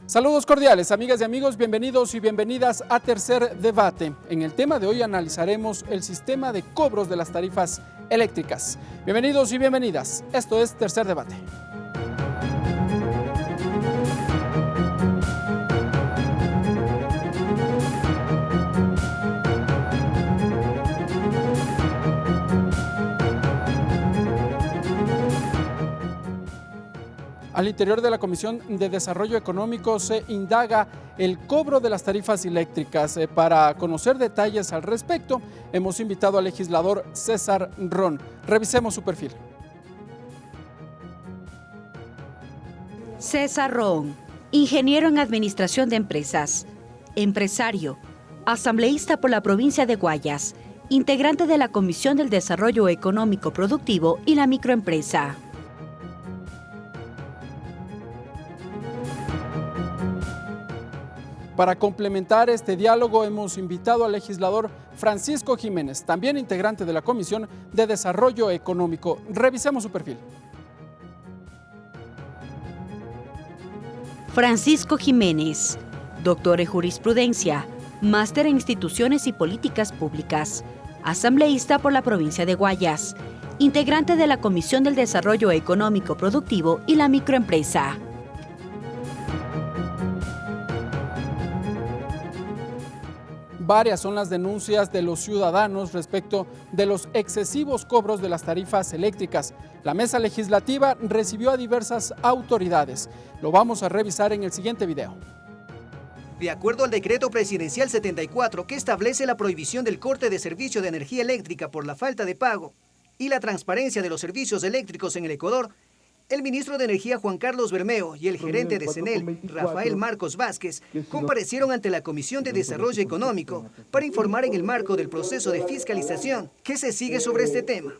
Saludos cordiales, amigas y amigos, bienvenidos y bienvenidas a Tercer Debate. En el tema de hoy analizaremos el sistema de cobros de las tarifas eléctricas. Bienvenidos y bienvenidas, esto es Tercer Debate. Al interior de la Comisión de Desarrollo Económico se indaga el cobro de las tarifas eléctricas. Para conocer detalles al respecto, hemos invitado al legislador César Ron. Revisemos su perfil. César Ron, ingeniero en Administración de Empresas, empresario, asambleísta por la provincia de Guayas, integrante de la Comisión del Desarrollo Económico Productivo y la Microempresa. Para complementar este diálogo hemos invitado al legislador Francisco Jiménez, también integrante de la Comisión de Desarrollo Económico. Revisemos su perfil. Francisco Jiménez, doctor en Jurisprudencia, máster en Instituciones y Políticas Públicas, asambleísta por la provincia de Guayas, integrante de la Comisión del Desarrollo Económico Productivo y la Microempresa. Varias son las denuncias de los ciudadanos respecto de los excesivos cobros de las tarifas eléctricas. La mesa legislativa recibió a diversas autoridades. Lo vamos a revisar en el siguiente video. De acuerdo al decreto presidencial 74 que establece la prohibición del corte de servicio de energía eléctrica por la falta de pago y la transparencia de los servicios eléctricos en el Ecuador, el ministro de Energía Juan Carlos Bermeo y el gerente de CENEL, Rafael Marcos Vázquez, comparecieron ante la Comisión de Desarrollo Económico para informar en el marco del proceso de fiscalización que se sigue sobre este tema.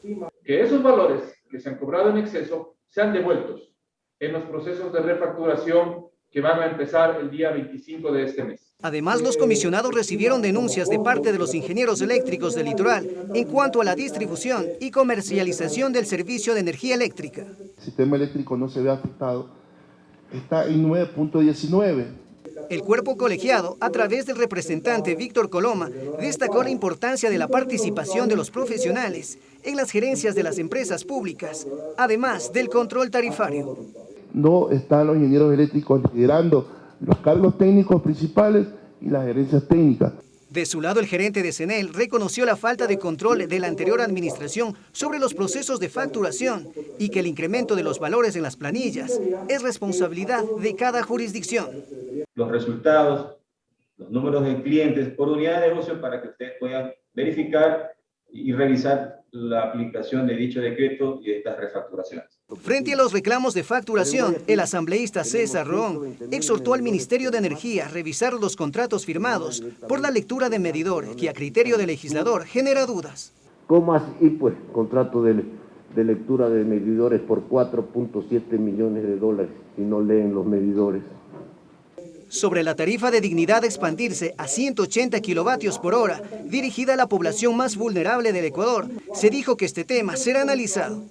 Que esos valores que se han cobrado en exceso sean devueltos en los procesos de refacturación que van a empezar el día 25 de este mes. Además, los comisionados recibieron denuncias de parte de los ingenieros eléctricos del litoral en cuanto a la distribución y comercialización del servicio de energía eléctrica. El sistema eléctrico no se ve afectado, está en 9.19. El cuerpo colegiado, a través del representante Víctor Coloma, destacó la importancia de la participación de los profesionales en las gerencias de las empresas públicas, además del control tarifario. No están los ingenieros eléctricos liderando los cargos técnicos principales y las gerencias técnicas. De su lado, el gerente de CENEL reconoció la falta de control de la anterior administración sobre los procesos de facturación y que el incremento de los valores en las planillas es responsabilidad de cada jurisdicción. Los resultados, los números de clientes por unidad de negocio para que ustedes puedan verificar y revisar la aplicación de dicho decreto y de estas refacturaciones. Frente a los reclamos de facturación, el asambleísta César Ron exhortó al Ministerio de Energía a revisar los contratos firmados por la lectura de medidores, que a criterio del legislador genera dudas. ¿Cómo así, pues, contrato de lectura de medidores por 4.7 millones de dólares si no leen los medidores? Sobre la tarifa de dignidad a expandirse a 180 kilovatios por hora, dirigida a la población más vulnerable del Ecuador, se dijo que este tema será analizado.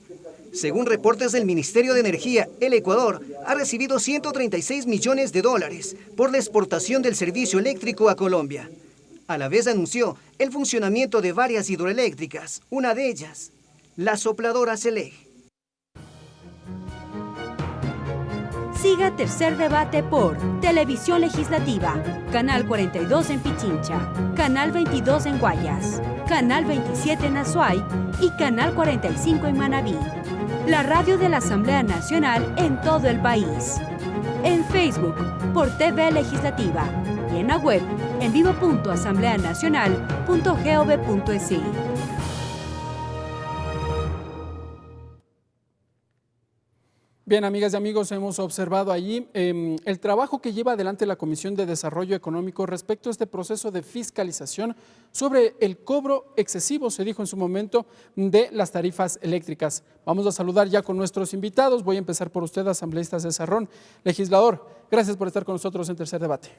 Según reportes del Ministerio de Energía, el Ecuador ha recibido 136 millones de dólares por la exportación del servicio eléctrico a Colombia. A la vez anunció el funcionamiento de varias hidroeléctricas, una de ellas, la sopladora CELEG. Siga Tercer Debate por Televisión Legislativa, Canal 42 en Pichincha, Canal 22 en Guayas, Canal 27 en Azuay y Canal 45 en Manabí. La radio de la Asamblea Nacional en todo el país. En Facebook por TV Legislativa y en la web en vivo.asambleanacional.gov.es. Bien, amigas y amigos, hemos observado allí el trabajo que lleva adelante la Comisión de Desarrollo Económico respecto a este proceso de fiscalización sobre el cobro excesivo, se dijo en su momento, de las tarifas eléctricas. Vamos a saludar ya con nuestros invitados. Voy a empezar por usted, asambleísta César Ron. Legislador, gracias por estar con nosotros en Tercer Debate.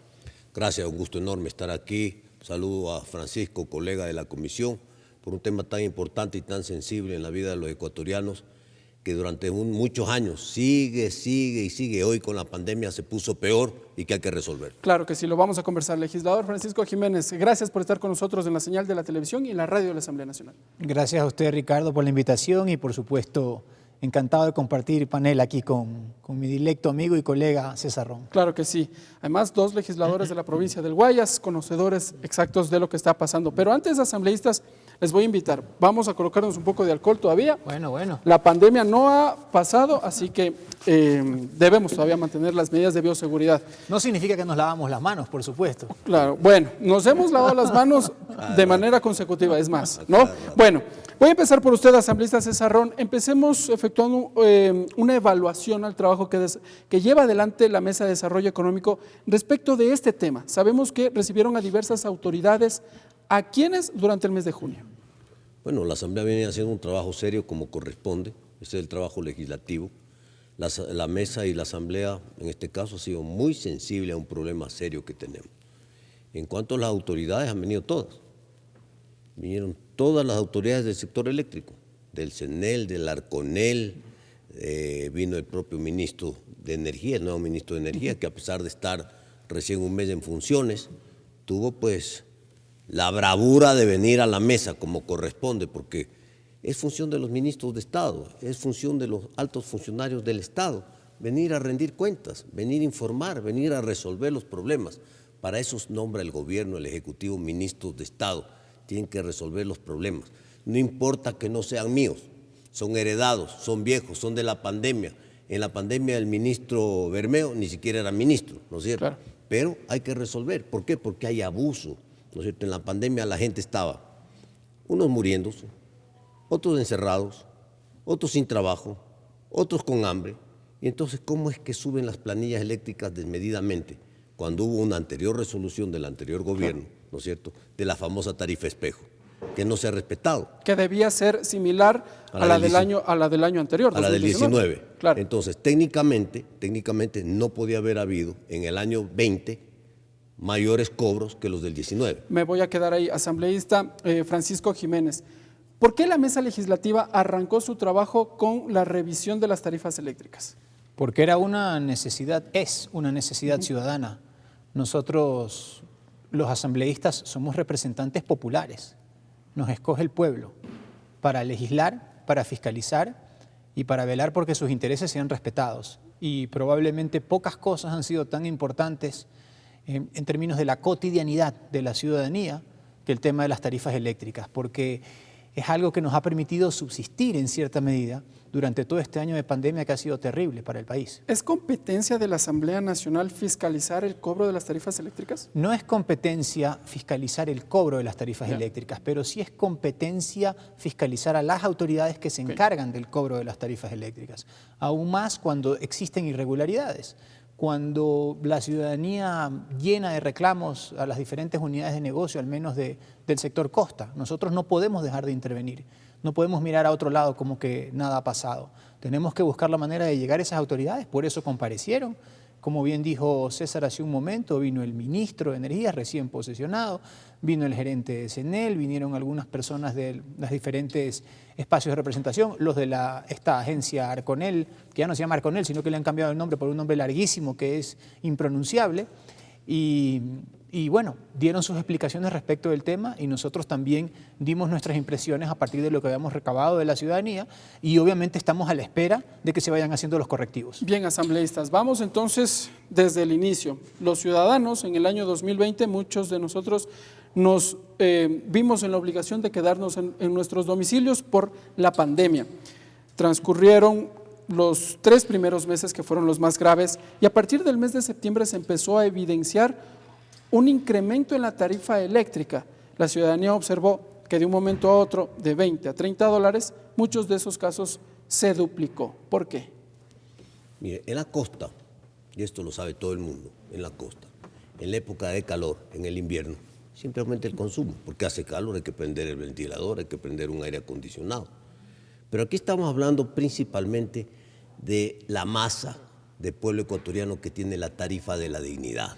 Gracias, un gusto enorme estar aquí. Saludo a Francisco, colega de la Comisión, por un tema tan importante y tan sensible en la vida de los ecuatorianos, que durante muchos años sigue y sigue. Hoy con la pandemia se puso peor y que hay que resolver. Claro que sí, lo vamos a conversar. Legislador Francisco Jiménez, gracias por estar con nosotros en la señal de la televisión y en la radio de la Asamblea Nacional. Gracias a usted, Ricardo, por la invitación y por supuesto encantado de compartir panel aquí con mi directo amigo y colega César Ron. Claro que sí. Además, 2 legisladores de la provincia del Guayas, conocedores exactos de lo que está pasando. Pero antes, asambleístas, les voy a invitar. Vamos a colocarnos un poco de alcohol todavía. Bueno. La pandemia no ha pasado, así que debemos todavía mantener las medidas de bioseguridad. No significa que nos lavamos las manos, por supuesto. Claro, bueno, nos hemos lavado las manos de manera consecutiva, es más, ¿no? Bueno, voy a empezar por usted, asambleísta César Ron. Empecemos efectuando una evaluación al trabajo que lleva adelante la Mesa de Desarrollo Económico respecto de este tema. Sabemos que recibieron a diversas autoridades. ¿A quiénes durante el mes de junio? Bueno, la Asamblea viene haciendo un trabajo serio como corresponde. Ese es el trabajo legislativo. La Mesa y la Asamblea, en este caso, ha sido muy sensible a un problema serio que tenemos. En cuanto a las autoridades, han venido todas. Vinieron todas las autoridades del sector eléctrico, del CENEL, del ARCONEL, vino el propio ministro de Energía, el nuevo ministro de Energía, que a pesar de estar recién un mes en funciones, tuvo pues la bravura de venir a la mesa como corresponde, porque es función de los ministros de Estado, es función de los altos funcionarios del Estado, venir a rendir cuentas, venir a informar, venir a resolver los problemas. Para eso nombra el gobierno, el Ejecutivo, ministros de Estado, tienen que resolver los problemas. No importa que no sean míos, son heredados, son viejos, son de la pandemia. En la pandemia el ministro Bermeo ni siquiera era ministro, ¿no es cierto? Claro. Pero hay que resolver. ¿Por qué? Porque hay abuso, ¿no es cierto? En la pandemia la gente estaba, unos muriéndose, otros encerrados, otros sin trabajo, otros con hambre. Y entonces, ¿cómo es que suben las planillas eléctricas desmedidamente? Cuando hubo una anterior resolución del anterior gobierno, ¿no es cierto?, de la famosa tarifa espejo, que no se ha respetado. Que debía ser similar a la del año anterior, a la del 19. Claro. Entonces, técnicamente no podía haber habido en el año 20 mayores cobros que los del 19. Me voy a quedar ahí, asambleísta Francisco Jiménez. ¿Por qué la mesa legislativa arrancó su trabajo con la revisión de las tarifas eléctricas? Porque era una necesidad, es una necesidad ciudadana. Nosotros, los asambleístas, somos representantes populares. Nos escoge el pueblo para legislar, para fiscalizar y para velar porque sus intereses sean respetados. Y probablemente pocas cosas han sido tan importantes en términos de la cotidianidad de la ciudadanía que el tema de las tarifas eléctricas, porque es algo que nos ha permitido subsistir en cierta medida durante todo este año de pandemia que ha sido terrible para el país. ¿Es competencia de la Asamblea Nacional fiscalizar el cobro de las tarifas eléctricas? No es competencia fiscalizar el cobro de las tarifas eléctricas, pero sí es competencia fiscalizar a las autoridades que se encargan del cobro de las tarifas eléctricas, aún más cuando existen irregularidades. Cuando la ciudadanía llena de reclamos a las diferentes unidades de negocio, al menos del sector costa, nosotros no podemos dejar de intervenir, no podemos mirar a otro lado como que nada ha pasado. Tenemos que buscar la manera de llegar a esas autoridades, por eso comparecieron. Como bien dijo César hace un momento, vino el ministro de Energía recién posesionado, vino el gerente de CENEL, vinieron algunas personas de los diferentes espacios de representación, los de esta agencia Arconel, que ya no se llama Arconel, sino que le han cambiado el nombre por un nombre larguísimo que es impronunciable, y bueno, dieron sus explicaciones respecto del tema y nosotros también dimos nuestras impresiones a partir de lo que habíamos recabado de la ciudadanía y obviamente estamos a la espera de que se vayan haciendo los correctivos. Bien, asambleístas, vamos entonces desde el inicio. Los ciudadanos en el año 2020, muchos de nosotros nos vimos en la obligación de quedarnos en nuestros domicilios por la pandemia. Transcurrieron los 3 primeros meses que fueron los más graves y a partir del mes de septiembre se empezó a evidenciar un incremento en la tarifa eléctrica. La ciudadanía observó que de un momento a otro, de 20 a 30 dólares, muchos de esos casos se duplicó. ¿Por qué? Mire, en la costa, y esto lo sabe todo el mundo, en la costa, en la época de calor, en el invierno, siempre aumenta el consumo, porque hace calor, hay que prender el ventilador, hay que prender un aire acondicionado. Pero aquí estamos hablando principalmente de la masa del pueblo ecuatoriano que tiene la tarifa de la dignidad.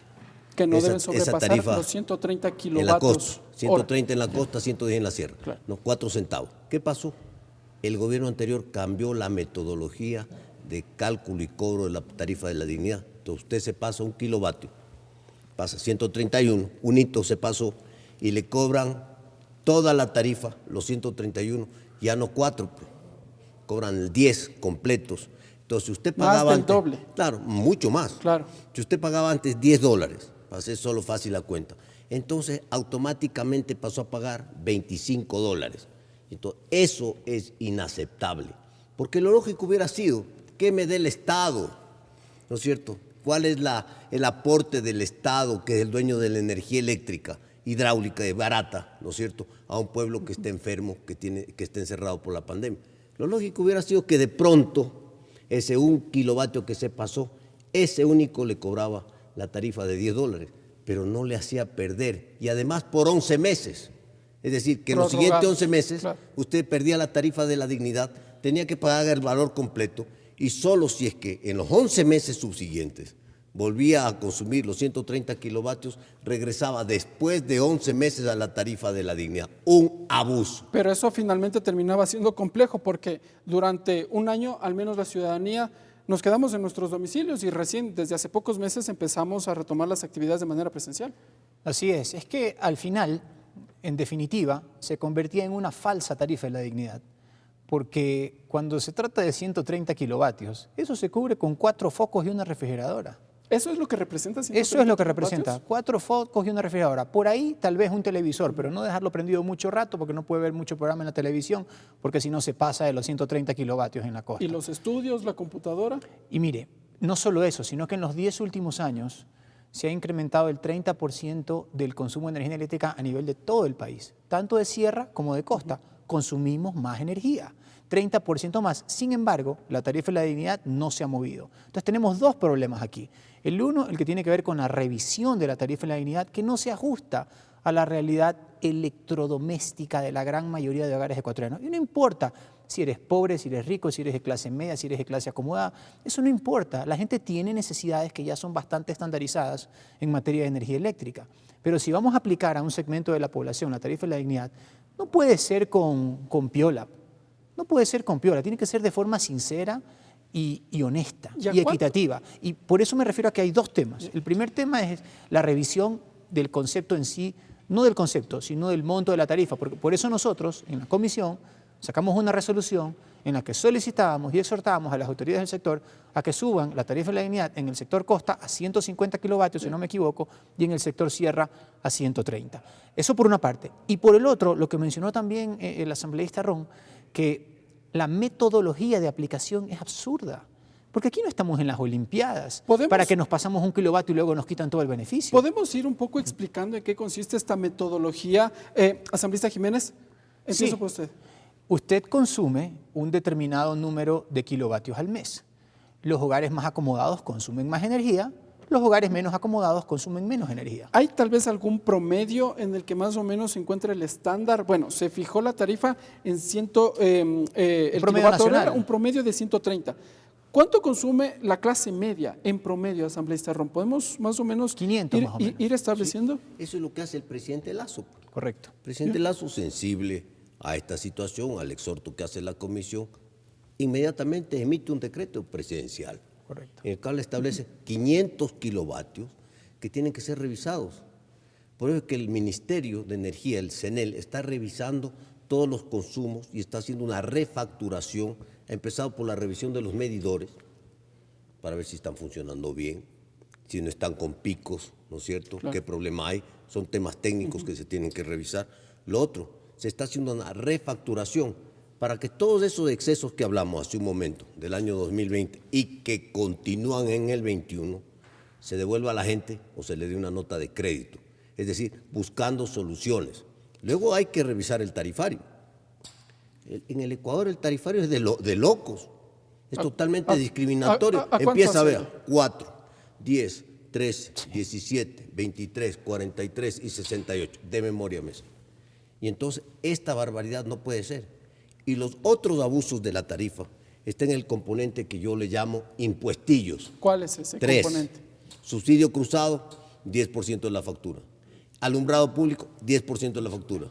Que no deben sobrepasar los 130 kilovatios. En la costa, 130 en la costa, 110 en la sierra, Claro. ¿no? 4 centavos. ¿Qué pasó? el gobierno anterior cambió la metodología de cálculo y cobro de la tarifa de la dignidad. Entonces usted se pasa 1 kilovatio, pasa 131, un hito se pasó y le cobran toda la tarifa, los 131, ya no 4, cobran 10 completos. Entonces si usted pagaba más del antes, doble. Claro, mucho más. Claro. Si usted pagaba antes $10, para hacer solo fácil la cuenta, entonces automáticamente pasó a pagar $25. Entonces, eso es inaceptable, porque lo lógico hubiera sido que me dé el Estado, ¿no es cierto? ¿Cuál es el aporte del Estado, que es el dueño de la energía eléctrica, hidráulica y barata, ¿no es cierto?, a un pueblo que esté enfermo, que esté encerrado por la pandemia? Lo lógico hubiera sido que de pronto ese 1 kilovatio que se pasó, ese único le cobraba la tarifa de $10, pero no le hacía perder, y además por 11 meses. Es decir, que en los siguientes 11 meses usted perdía la tarifa de la dignidad, tenía que pagar el valor completo, y solo si es que en los 11 meses subsiguientes volvía a consumir los 130 kilovatios, regresaba después de 11 meses a la tarifa de la dignidad. Un abuso. Pero eso finalmente terminaba siendo complejo porque durante un año, al menos la ciudadanía, nos quedamos en nuestros domicilios y recién desde hace pocos meses empezamos a retomar las actividades de manera presencial. Así es que al final, en definitiva, se convertía en una falsa tarifa de la dignidad, porque cuando se trata de 130 kilovatios, eso se cubre con 4 focos y una refrigeradora. ¿Eso es lo que representa? Eso es lo que representa, 4 focos y una refrigeradora. Por ahí tal vez un televisor, pero no dejarlo prendido mucho rato porque no puede ver mucho programa en la televisión, porque si no se pasa de los 130 kilovatios en la costa. ¿Y los estudios, la computadora? Y mire, no solo eso, sino que en los 10 últimos años se ha incrementado el 30% del consumo de energía eléctrica a nivel de todo el país, tanto de sierra como de costa. Consumimos más energía, 30% más. Sin embargo, la tarifa de la dignidad no se ha movido. Entonces tenemos 2 problemas aquí. El uno, el que tiene que ver con la revisión de la tarifa de la dignidad, que no se ajusta a la realidad electrodoméstica de la gran mayoría de hogares ecuatorianos. Y no importa si eres pobre, si eres rico, si eres de clase media, si eres de clase acomodada, eso no importa. La gente tiene necesidades que ya son bastante estandarizadas en materia de energía eléctrica. Pero si vamos a aplicar a un segmento de la población la tarifa de la dignidad, no puede ser con piola. No puede ser con piola, tiene que ser de forma sincera y honesta y equitativa. Y por eso me refiero a que hay 2 temas. El primer tema es la revisión del concepto en sí, no del concepto, sino del monto de la tarifa. Porque por eso nosotros, en la comisión, sacamos una resolución en la que solicitábamos y exhortábamos a las autoridades del sector a que suban la tarifa de la dignidad en el sector costa a 150 kilovatios, si no me equivoco, y en el sector sierra a 130. Eso por una parte. Y por el otro, lo que mencionó también el asambleísta Ron, que la metodología de aplicación es absurda. Porque aquí no estamos en las Olimpiadas para que nos pasamos 1 kilovatio y luego nos quitan todo el beneficio. ¿Podemos ir un poco explicando en qué consiste esta metodología? Asambleísta Jiménez, empiezo por usted. Usted consume un determinado número de kilovatios al mes. Los hogares más acomodados consumen más energía, los hogares menos acomodados consumen menos energía. ¿Hay tal vez algún promedio en el que más o menos se encuentra el estándar? Bueno, se fijó la tarifa en el promedio nacional, un promedio de 130. ¿Cuánto consume la clase media en promedio, asambleísta Ron? ¿Podemos más o menos 500 más o menos. ir estableciendo? Sí, eso es lo que hace el presidente Lasso. Correcto. El presidente Lasso, sensible a esta situación, al exhorto que hace la comisión, inmediatamente emite un decreto presidencial. Correcto. En el cual establece 500 kilovatios que tienen que ser revisados. Por eso es que el Ministerio de Energía, el CENEL, está revisando todos los consumos y está haciendo una refacturación. Ha empezado por la revisión de los medidores para ver si están funcionando bien, si no están con picos, ¿no es cierto? Claro. ¿Qué problema hay? Son temas técnicos que se tienen que revisar. Lo otro, se está haciendo una refacturación para que todos esos excesos que hablamos hace un momento del año 2020 y que continúan en el 21, se devuelva a la gente o se le dé una nota de crédito. Es decir, buscando soluciones. Luego hay que revisar el tarifario. En el Ecuador el tarifario es de locos. Es totalmente discriminatorio. Empieza a ver 4, 10, 13, 17, 23, 43 y 68. De memoria, mesa. Y entonces esta barbaridad no puede ser. Y los otros abusos de la tarifa están en el componente que yo le llamo impuestillos. ¿Cuál es ese 3, componente? Subsidio cruzado, 10% de la factura. Alumbrado público, 10% de la factura.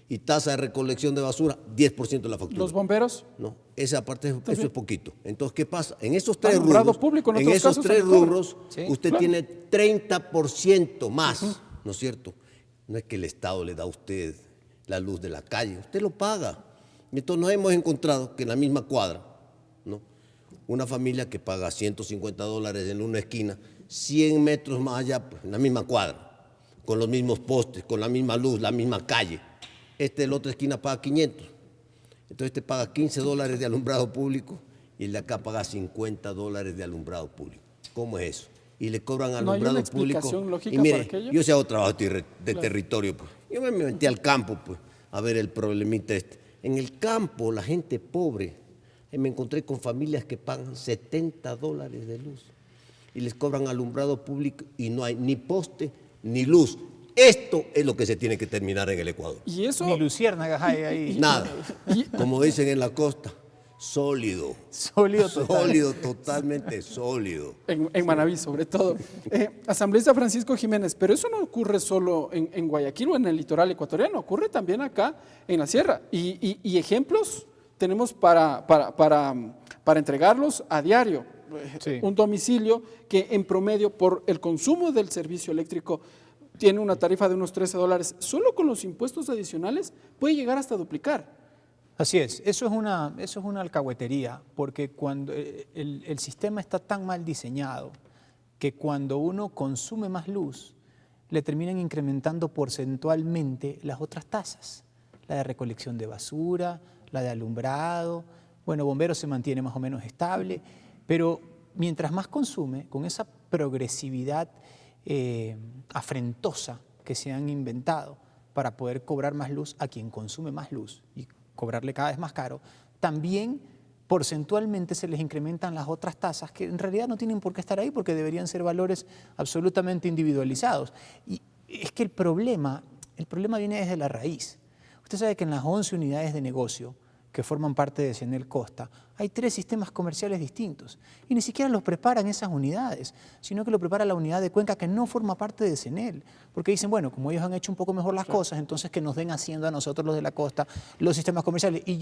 Y tasa de recolección de basura, 10% de la factura. ¿Los bomberos? No, esa parte, eso es poquito. Entonces, ¿qué pasa? En esos Ah, tres alumbrado rubros, público, en en otros esos casos tres se le cobra. rubros, Sí, usted claro. tiene 30% más, ¿no es cierto? No es que el Estado le da a usted la luz de la calle, usted lo paga. Y entonces nos hemos encontrado que en la misma cuadra, ¿no? Una familia que paga $150 en una esquina, 100 metros más allá, pues, en la misma cuadra, con los mismos postes, con la misma luz, la misma calle. De la otra esquina paga 500. Entonces te paga $15 de alumbrado público y el de acá paga $50 de alumbrado público. ¿Cómo es eso? Y le cobran ¿No hay alumbrado una público. explicación lógica Y mire, para aquello? yo sé hago trabajo de territorio, pues. Yo me metí al campo, pues, a ver el problemita este. En el campo, la gente pobre, me encontré con familias que pagan $70 de luz y les cobran alumbrado público y no hay ni poste ni luz. Esto es lo que se tiene que terminar en el Ecuador. Y eso... Ni luciérnagas hay ahí. Nada. Como dicen en la costa, sólido. Sólido total. Sólido, totalmente sólido. En Manabí, sobre todo. Asambleísta Francisco Jiménez, pero eso no ocurre solo en Guayaquil o en el litoral ecuatoriano, ocurre también acá en la sierra. Y ejemplos tenemos para entregarlos a diario. Sí. Un domicilio que en promedio por el consumo del servicio eléctrico tiene una tarifa de unos $13, solo con los impuestos adicionales puede llegar hasta duplicar. Así es, eso es una alcahuetería, porque cuando el sistema está tan mal diseñado que cuando uno consume más luz, le terminan incrementando porcentualmente las otras tasas, la de recolección de basura, la de alumbrado, bueno, bomberos se mantiene más o menos estable, pero mientras más consume, con esa progresividad afrentosa que se han inventado para poder cobrar más luz a quien consume más luz y cobrarle cada vez más caro, también porcentualmente se les incrementan las otras tasas que en realidad no tienen por qué estar ahí porque deberían ser valores absolutamente individualizados. Y es que el problema viene desde la raíz. Usted sabe que en las 11 unidades de negocio que forman parte de Cianel Costa, hay 3 sistemas comerciales distintos y ni siquiera los preparan esas unidades, sino que lo prepara la unidad de Cuenca que no forma parte de Cianel, porque dicen, bueno, como ellos han hecho un poco mejor las cosas, entonces que nos den haciendo a nosotros los de la costa los sistemas comerciales. Y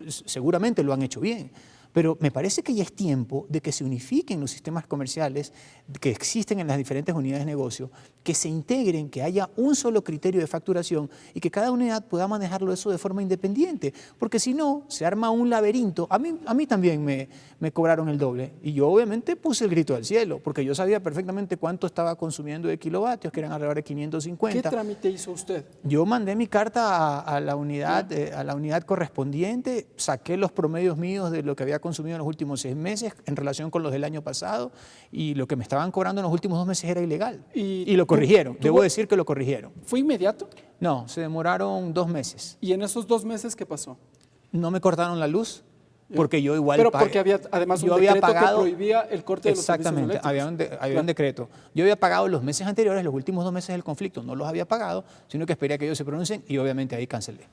seguramente lo han hecho bien, pero me parece que ya es tiempo de que se unifiquen los sistemas comerciales que existen en las diferentes unidades de negocio, que se integren, que haya un solo criterio de facturación y que cada unidad pueda manejarlo eso de forma independiente, porque si no, se arma un laberinto. A mí también me cobraron el doble y yo obviamente puse el grito al cielo, porque yo sabía perfectamente cuánto estaba consumiendo de kilovatios, que eran alrededor de 550. ¿Qué trámite hizo usted? Yo mandé mi carta a la unidad correspondiente, saqué los promedios míos de lo que había consumido en los últimos 6 meses en relación con los del año pasado y lo que me estaban cobrando en los últimos 2 meses era ilegal. Y lo corrigieron, debo decir que lo corrigieron. ¿Fue inmediato? No, se demoraron 2 meses. ¿Y en esos 2 meses qué pasó? No me cortaron la luz porque yo igual Pero pagué. porque había además un Yo había decreto pagado, que prohibía el corte de los servicios exactamente, había un decreto. Yo había pagado los meses anteriores, los últimos 2 meses del conflicto, no los había pagado, sino que esperé a que ellos se pronuncien y obviamente ahí cancelé.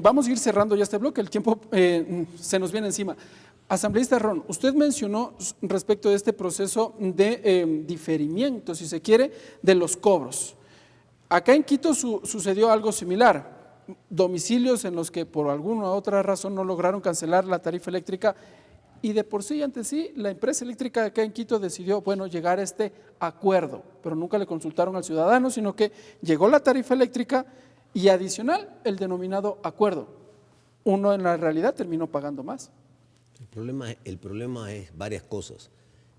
Vamos a ir cerrando ya este bloque, el tiempo se nos viene encima. Asambleísta Ron, usted mencionó respecto de este proceso de diferimiento, si se quiere, de los cobros. Acá en Quito sucedió algo similar. Domicilios en los que por alguna u otra razón no lograron cancelar la tarifa eléctrica y de por sí ante sí la empresa eléctrica acá en Quito decidió, bueno, llegar a este acuerdo, pero nunca le consultaron al ciudadano, sino que llegó la tarifa eléctrica y adicional el denominado acuerdo. Uno en la realidad terminó pagando más. El problema es varias cosas.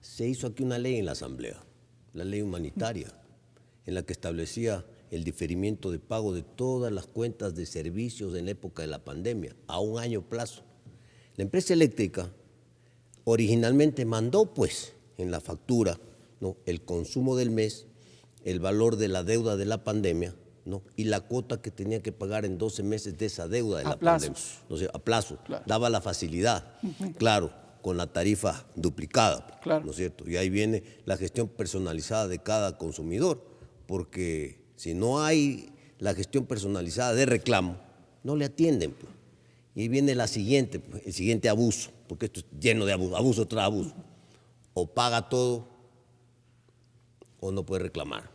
Se hizo aquí una ley en la Asamblea, la ley humanitaria, en la que establecía el diferimiento de pago de todas las cuentas de servicios en época de la pandemia, a 1 año plazo. La empresa eléctrica originalmente mandó, pues, en la factura, ¿no?, el consumo del mes, el valor de la deuda de la pandemia, ¿no?, y la cuota que tenía que pagar en 12 meses de esa deuda de la pandemia. Entonces, a plazo, claro, daba la facilidad, claro, con la tarifa duplicada, claro, ¿no es cierto? Y ahí viene la gestión personalizada de cada consumidor, porque si no hay la gestión personalizada de reclamo, no le atienden, pues. Y ahí viene el siguiente abuso, porque esto es lleno de abuso tras abuso. O paga todo o no puede reclamar.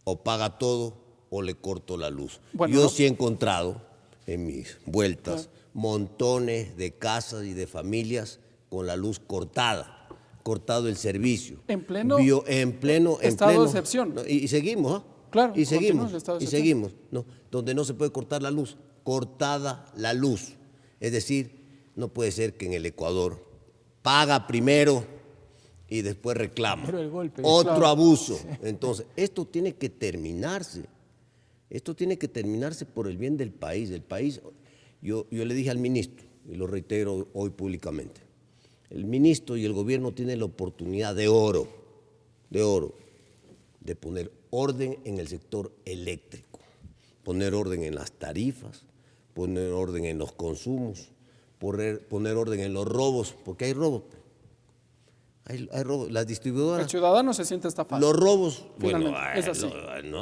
O paga todo o le corto la luz. Bueno, Yo no. sí he encontrado en mis vueltas montones de casas y de familias con la luz cortado el servicio. En pleno estado de excepción. No, y seguimos, ¿ah? Claro, y seguimos, continúa el estado de y excepción. seguimos, ¿no? Donde no se puede cortar la luz, cortada la luz. Es decir, no puede ser que en el Ecuador paga primero y después reclama. Pero el golpe, Otro claro. abuso. Entonces, esto tiene que terminarse. Esto tiene que terminarse por el bien del país. El país, yo le dije al ministro, y lo reitero hoy públicamente, el ministro y el gobierno tienen la oportunidad de oro, de poner orden en el sector eléctrico, poner orden en las tarifas, poner orden en los consumos, poner orden en los robos, porque hay robos. Hay robos. Las distribuidoras. El ciudadano se siente estafado. Los robos, bueno, Finalmente, es así.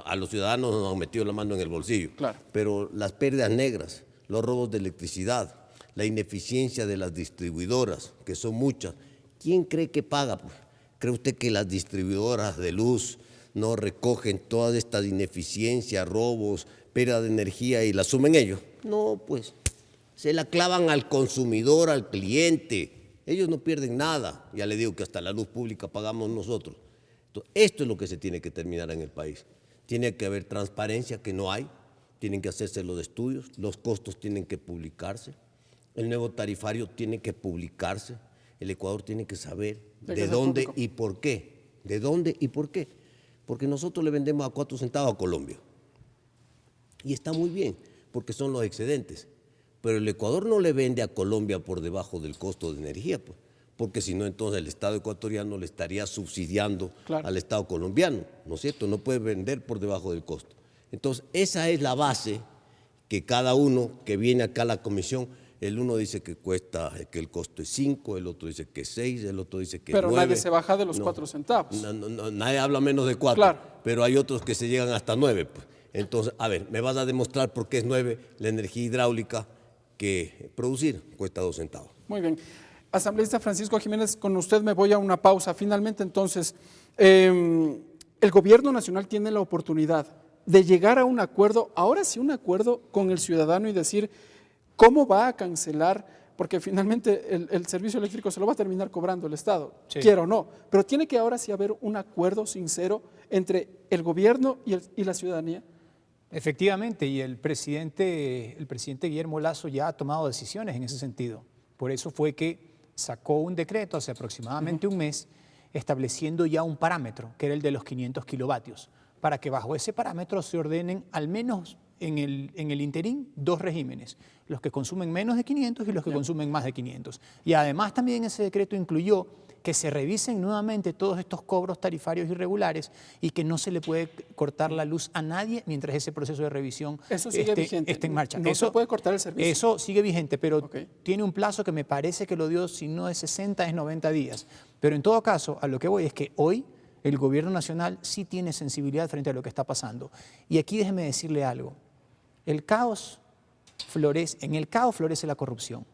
a los ciudadanos nos han metido la mano en el bolsillo. Claro. Pero las pérdidas negras, los robos de electricidad, la ineficiencia de las distribuidoras, que son muchas, ¿quién cree que paga? Pues? ¿Cree usted que las distribuidoras de luz no recogen todas estas ineficiencias, robos, pérdida de energía y la asumen ellos? No, pues se la clavan al consumidor, al cliente. Ellos no pierden nada. Ya le digo que hasta la luz pública pagamos nosotros. Entonces, esto es lo que se tiene que terminar en el país. Tiene que haber transparencia, que no hay. Tienen que hacerse los estudios, los costos tienen que publicarse, el nuevo tarifario tiene que publicarse, el Ecuador tiene que saber de dónde y por qué. ¿De dónde y por qué? Porque nosotros le vendemos a 4 centavos a Colombia. Y está muy bien, porque son los excedentes. Pero el Ecuador no le vende a Colombia por debajo del costo de energía, pues, porque si no, entonces el Estado ecuatoriano le estaría subsidiando al Estado colombiano, ¿no es cierto? No puede vender por debajo del costo. Entonces, esa es la base que cada uno que viene acá a la comisión, el uno dice que que el costo es 5, el otro dice que es 6, el otro dice que es 9. Pero nadie se baja de los 4 centavos. Nadie habla menos de 4, claro. Pero hay otros que se llegan hasta 9. Pues. Entonces, a ver, me vas a demostrar por qué es 9 la energía hidráulica que producir cuesta 2 centavos. Muy bien. Asambleísta Francisco Jiménez, con usted me voy a una pausa. Finalmente, entonces, el gobierno nacional tiene la oportunidad de llegar a un acuerdo, ahora sí un acuerdo con el ciudadano y decir cómo va a cancelar, porque finalmente el servicio eléctrico se lo va a terminar cobrando el Estado, quiera o no, pero tiene que ahora sí haber un acuerdo sincero entre el gobierno y la ciudadanía. Efectivamente, y el presidente Guillermo Lasso ya ha tomado decisiones en ese sentido. Por eso fue que sacó un decreto hace aproximadamente un mes estableciendo ya un parámetro, que era el de los 500 kilovatios, para que bajo ese parámetro se ordenen al menos en el interín 2 regímenes, los que consumen menos de 500 y los que consumen más de 500. Y además también ese decreto incluyó que se revisen nuevamente todos estos cobros tarifarios irregulares y que no se le puede cortar la luz a nadie mientras ese proceso de revisión esté en marcha. No se puede cortar el servicio. Eso sigue vigente, pero tiene un plazo que me parece que lo dio, si no es 60, es 90 días. Pero en todo caso, a lo que voy es que hoy el gobierno nacional sí tiene sensibilidad frente a lo que está pasando. Y aquí déjeme decirle algo. En el caos florece la corrupción.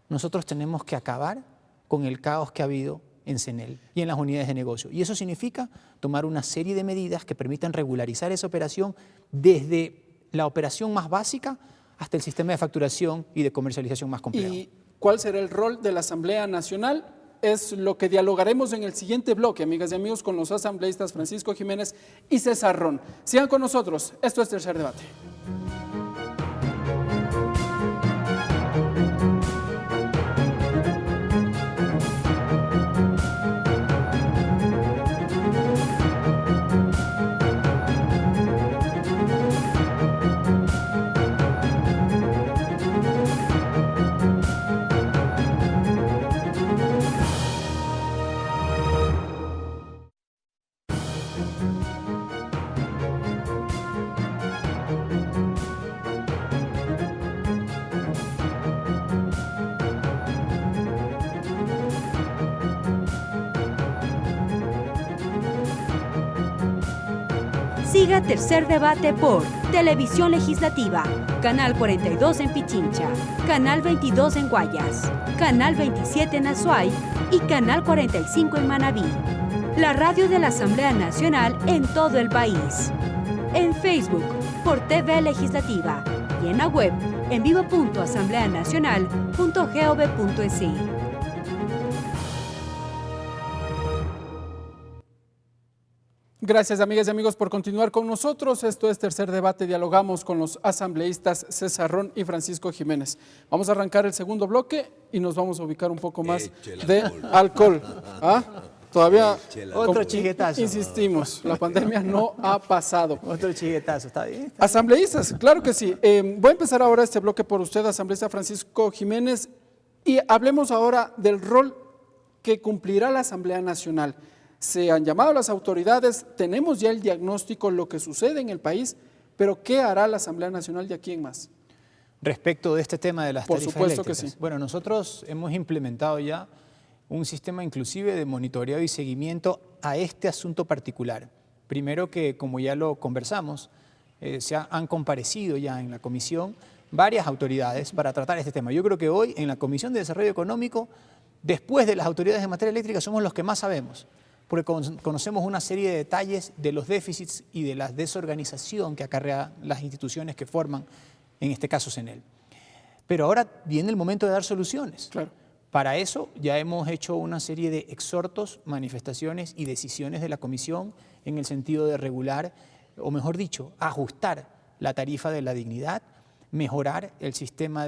Nosotros tenemos que acabar con el caos que ha habido en CENEL y en las unidades de negocio. Y eso significa tomar una serie de medidas que permitan regularizar esa operación desde la operación más básica hasta el sistema de facturación y de comercialización más complejo. ¿Y cuál será el rol de la Asamblea Nacional? Es lo que dialogaremos en el siguiente bloque, amigas y amigos, con los asambleístas Francisco Jiménez y César Ron. Sigan con nosotros, esto es Tercer Debate. Siga Tercer Debate por Televisión Legislativa, Canal 42 en Pichincha, Canal 22 en Guayas, Canal 27 en Azuay y Canal 45 en Manabí. La radio de la Asamblea Nacional en todo el país. En Facebook, por TV Legislativa y en la web en vivo.asambleanacional.gov.es. Gracias, amigas y amigos, por continuar con nosotros. Esto es Tercer Debate. Dialogamos con los asambleístas César Ron y Francisco Jiménez. Vamos a arrancar el segundo bloque y nos vamos a ubicar un poco más de alcohol. ¿Ah? Todavía Otro chiguetazo. Insistimos, la pandemia no ha pasado. Otro chiguetazo, ¿está bien? Asambleístas, claro que sí. Voy a empezar ahora este bloque por usted, asambleísta Francisco Jiménez, y hablemos ahora del rol que cumplirá la Asamblea Nacional. Se han llamado las autoridades, tenemos ya el diagnóstico, lo que sucede en el país, pero ¿qué hará la Asamblea Nacional de aquí en más? Respecto de este tema de las Por tarifas supuesto que eléctricas. sí. Bueno, nosotros hemos implementado ya un sistema inclusive de monitoreo y seguimiento a este asunto particular. Primero que, como ya lo conversamos, han comparecido ya en la comisión varias autoridades para tratar este tema. Yo creo que hoy en la Comisión de Desarrollo Económico, después de las autoridades en materia eléctrica, somos los que más sabemos, porque conocemos una serie de detalles de los déficits y de la desorganización que acarrea las instituciones que forman, en este caso CENEL. Pero ahora viene el momento de dar soluciones. Claro. Para eso ya hemos hecho una serie de exhortos, manifestaciones y decisiones de la Comisión en el sentido de regular, o mejor dicho, ajustar la tarifa de la dignidad, mejorar el sistema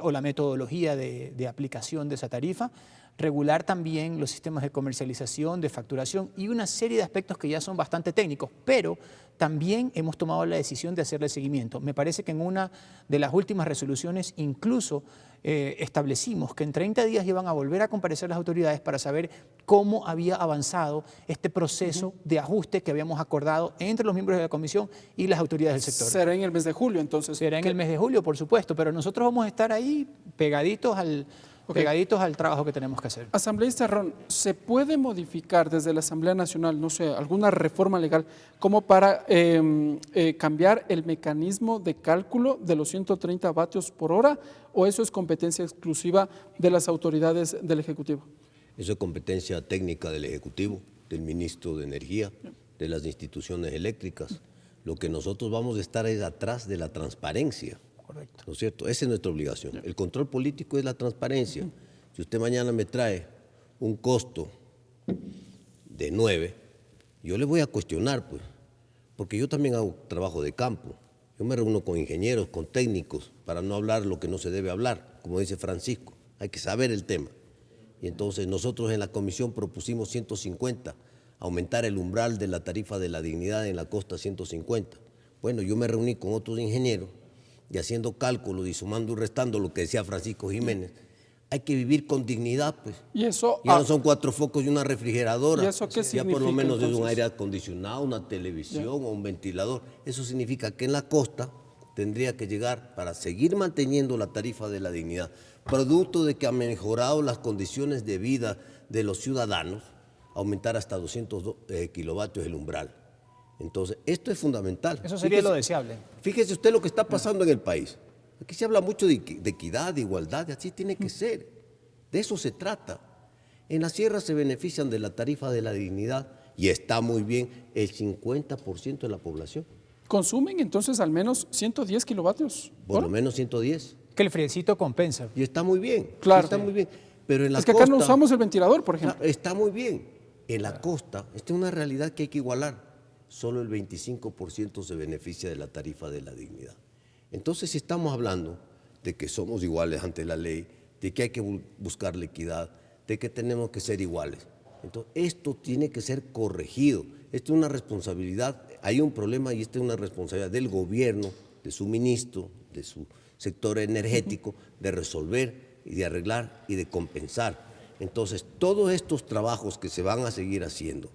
o la metodología de aplicación de esa tarifa, regular también los sistemas de comercialización, de facturación y una serie de aspectos que ya son bastante técnicos, pero también hemos tomado la decisión de hacerle seguimiento. Me parece que en una de las últimas resoluciones incluso establecimos que en 30 días iban a volver a comparecer las autoridades para saber cómo había avanzado este proceso de ajuste que habíamos acordado entre los miembros de la Comisión y las autoridades del sector. Será en el mes de julio, entonces. Será en el mes de julio, por supuesto, pero nosotros vamos a estar ahí pegaditos al trabajo que tenemos que hacer. Asambleísta Ron, ¿se puede modificar desde la Asamblea Nacional, no sé, alguna reforma legal como para cambiar el mecanismo de cálculo de los 130 vatios por hora o eso es competencia exclusiva de las autoridades del Ejecutivo? Eso es competencia técnica del Ejecutivo, del Ministro de Energía, de las instituciones eléctricas. Lo que nosotros vamos a estar es atrás de la transparencia. Correcto. ¿No es cierto? Esa es nuestra obligación. El control político es la transparencia. Si usted mañana me trae un costo de 9, yo le voy a cuestionar, pues, porque yo también hago trabajo de campo. Yo me reúno con ingenieros, con técnicos, para no hablar lo que no se debe hablar, como dice Francisco. Hay que saber el tema. Y entonces nosotros en la comisión propusimos 150, aumentar el umbral de la tarifa de la dignidad en la costa 150. Bueno, yo me reuní con otros ingenieros y haciendo cálculos y sumando y restando lo que decía Francisco Jiménez, hay que vivir con dignidad, pues. Y eso, ya no son 4 focos y una refrigeradora. ¿Y eso qué ya por lo significa, menos es un entonces? aire acondicionado, una televisión o un ventilador. Eso significa que en la costa tendría que llegar, para seguir manteniendo la tarifa de la dignidad, producto de que ha mejorado las condiciones de vida de los ciudadanos, aumentar hasta 200 kilovatios el umbral. Entonces, esto es fundamental. Eso sería lo deseable. Fíjese usted lo que está pasando en el país. Aquí se habla mucho de equidad, de igualdad, y así tiene que ser. De eso se trata. En la sierra se benefician de la tarifa de la dignidad y está muy bien el 50% de la población. ¿Consumen entonces al menos 110 kilovatios? Por lo menos 110. Que el friecito compensa. Y está muy bien. Claro. Está muy bien. Pero en la Es que costa, acá no usamos el ventilador, por ejemplo. está muy bien. En la costa, esta es una realidad que hay que igualar. Solo el 25% se beneficia de la tarifa de la dignidad. Entonces, si estamos hablando de que somos iguales ante la ley, de que hay que buscar la equidad, de que tenemos que ser iguales, entonces esto tiene que ser corregido. Esto es una responsabilidad, hay un problema y esta es una responsabilidad del gobierno, de su ministro, de su sector energético, de resolver y de arreglar y de compensar. Entonces, todos estos trabajos que se van a seguir haciendo,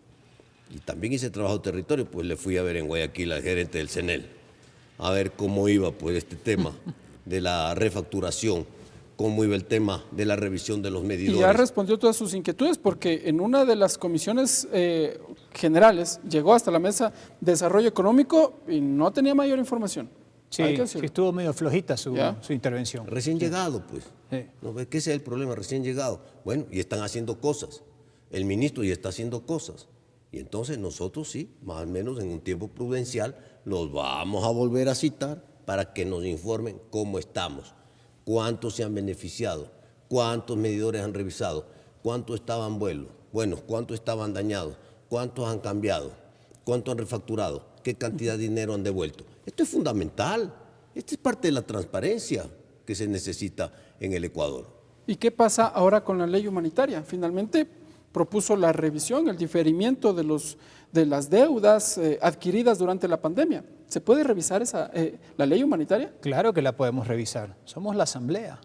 y también hice trabajo de territorio, pues le fui a ver en Guayaquil al gerente del CENEL, a ver cómo iba pues este tema de la refacturación, cómo iba el tema de la revisión de los medidores. Y ya respondió todas sus inquietudes porque en una de las comisiones generales llegó hasta la mesa de desarrollo económico y no tenía mayor información. Sí, estuvo medio flojita su intervención. Recién llegado, pues. Sí. ¿No ves que ese es el problema? Recién llegado. Bueno, y están haciendo cosas. El ministro ya está haciendo cosas. Y entonces nosotros sí, más o menos en un tiempo prudencial, los vamos a volver a citar para que nos informen cómo estamos, cuántos se han beneficiado, cuántos medidores han revisado, cuántos estaban buenos, cuántos estaban dañados, cuántos han cambiado, cuántos han refacturado, qué cantidad de dinero han devuelto. Esto es fundamental, esto es parte de la transparencia que se necesita en el Ecuador. ¿Y qué pasa ahora con la ley humanitaria? Finalmente propuso la revisión, el diferimiento de las deudas adquiridas durante la pandemia. ¿Se puede revisar la ley humanitaria? Claro que la podemos revisar. Somos la Asamblea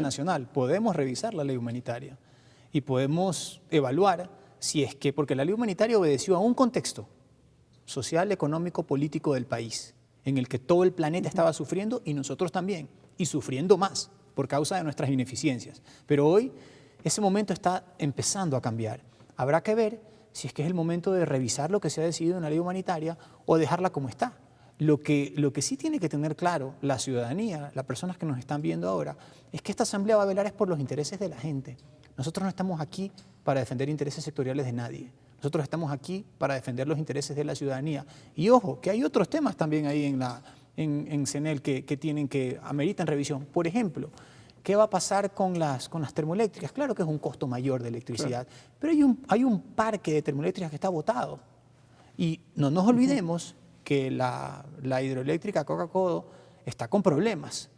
Nacional, podemos revisar la ley humanitaria y podemos evaluar si es que, porque la ley humanitaria obedeció a un contexto social, económico, político del país, en el que todo el planeta estaba sufriendo y nosotros también, y sufriendo más por causa de nuestras ineficiencias. Pero hoy ese momento está empezando a cambiar. Habrá que ver si es que es el momento de revisar lo que se ha decidido en la ley humanitaria o dejarla como está. Lo que sí tiene que tener claro la ciudadanía, las personas que nos están viendo ahora, es que esta asamblea va a velar es por los intereses de la gente. Nosotros no estamos aquí para defender intereses sectoriales de nadie. Nosotros estamos aquí para defender los intereses de la ciudadanía. Y ojo, que hay otros temas también ahí en CNEL que ameritan revisión. Por ejemplo, ¿qué va a pasar con las termoeléctricas? Claro que es un costo mayor de electricidad, pero hay un parque de termoeléctricas que está botado. Y no nos olvidemos que la hidroeléctrica Coca-Codo está con problemas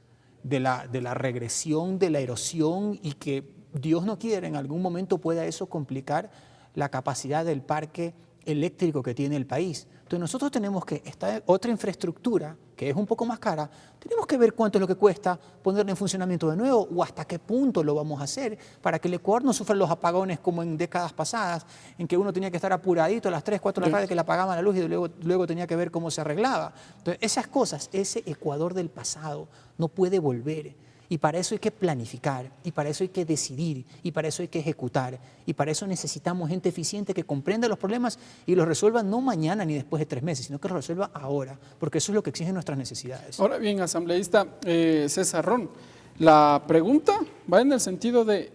de la regresión, de la erosión, y que Dios no quiera, en algún momento pueda eso complicar la capacidad del parque eléctrico que tiene el país. Entonces nosotros tenemos que, esta otra infraestructura, que es un poco más cara, tenemos que ver cuánto es lo que cuesta ponerla en funcionamiento de nuevo o hasta qué punto lo vamos a hacer para que el Ecuador no sufra los apagones como en décadas pasadas, en que uno tenía que estar apuradito a las 3, 4 de la tarde que le apagaban la luz y luego tenía que ver cómo se arreglaba. Entonces esas cosas, ese Ecuador del pasado no puede volver. Y para eso hay que planificar, y para eso hay que decidir, y para eso hay que ejecutar, y para eso necesitamos gente eficiente que comprenda los problemas y los resuelva no mañana ni después de 3 meses, sino que los resuelva ahora, porque eso es lo que exigen nuestras necesidades. Ahora bien, asambleísta César Ron, la pregunta va en el sentido de